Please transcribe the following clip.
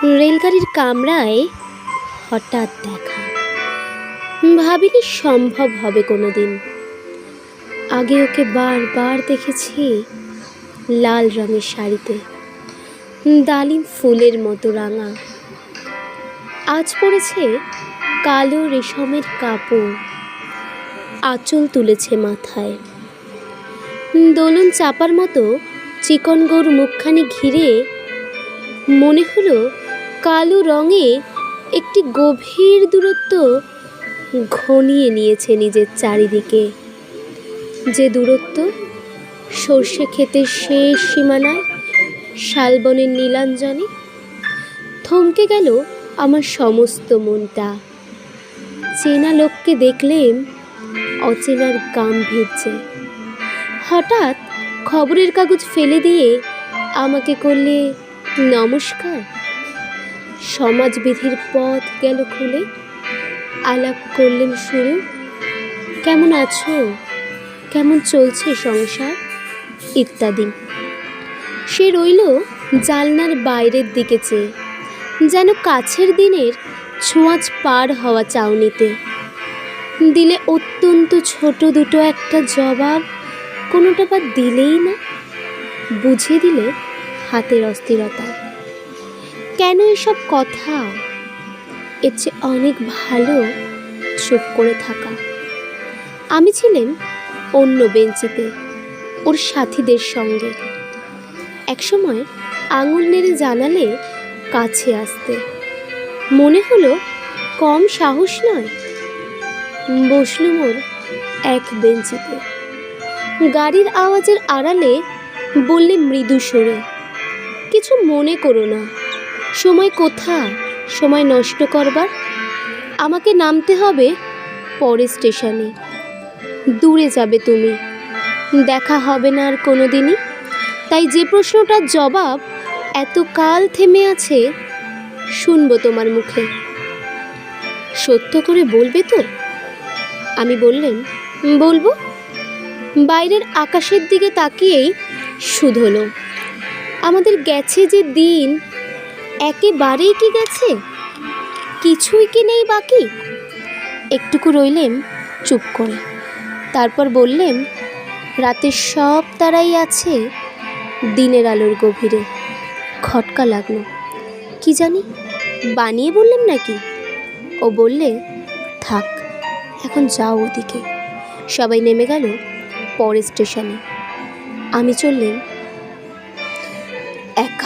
রেলগাড়ির কামরায় হঠাৎ দেখা। ভাবিনি সম্ভব হবে কোনোদিন। আগে ওকে বারবার দেখেছি লাল রঙের শাড়িতে, ডালিম ফুলের মতো রাঙা। আজ পড়েছে কালো রেশমের কাপড়, আঁচল তুলেছে মাথায়। দোলন চাপার মতো চিকন গরু মুখখানি ঘিরে মনে হলো কালো রঙে একটি গভীর দূরত্ব ঘনিয়ে নিয়েছে নিজের চারিদিকে। যে দূরত্ব সর্ষে ক্ষেতের শেষ সীমানায় শালবনের নীলাঞ্জনে। থমকে গেল আমার সমস্ত মনটা। চেনা লোককে দেখলেম অচেনার গাম্ভীর্যে। হঠাৎ খবরের কাগজ ফেলে দিয়ে আমাকে করলে নমস্কার। সমাজবিধির পথ গেল খুলে, আলাপ করলেন শুরু। কেমন আছো, কেমন চলছে সংসার ইত্যাদি। সে রইল জানলার বাইরের দিকে চেয়ে, যেন কাছের দিনের ছোঁয়াচ পার হওয়া চাউনিতে। দিলে অত্যন্ত ছোট দুটো একটা জবাব, কোনোটা বা দিলেই না। বুঝিয়ে দিলে হাতের অস্থিরতা। কেন এসব কথা? এর চেয়ে অনেক ভালো চুপ করে থাকা। আমি ছিলাম অন্য বেঞ্চিতে ওর সাথীদের সঙ্গে। একসময় আঙুল নেড়ে জানালে কাছে আসতে। মনে হলো কম সাহস নয়। বসলুম ওর এক বেঞ্চিতে। গাড়ির আওয়াজের আড়ালে বললে মৃদু সুরে, কিছু মনে করো না। সময় কোথা সময় নষ্ট করবার? আমাকে নামতে হবে পরের স্টেশনে। দূরে যাবে তুমি, দেখা হবে না আর কোনো দিনই। তাই যে প্রশ্নটার জবাব এতকাল থেমে আছে, শুনবো তোমার মুখে। সত্য করে বলবে তো? আমি বললেন, বলবো। বাইরের আকাশের দিকে তাকিয়েই শুধোলো, আমাদের গেছে যে দিন, একেবারেই কি গেছে? কিছুই কি নেই বাকি? একটুকু রইলেম চুপ করে। তারপর বললেন, রাতের সব তারাই আছে দিনের আলোর গভীরে। খটকা লাগলো। কি জানি বানিয়ে বললেন নাকি? ও বললে, থাক এখন যাও ওদিকে। সবাই নেমে গেল পরের স্টেশনে। আমি চললেন একা।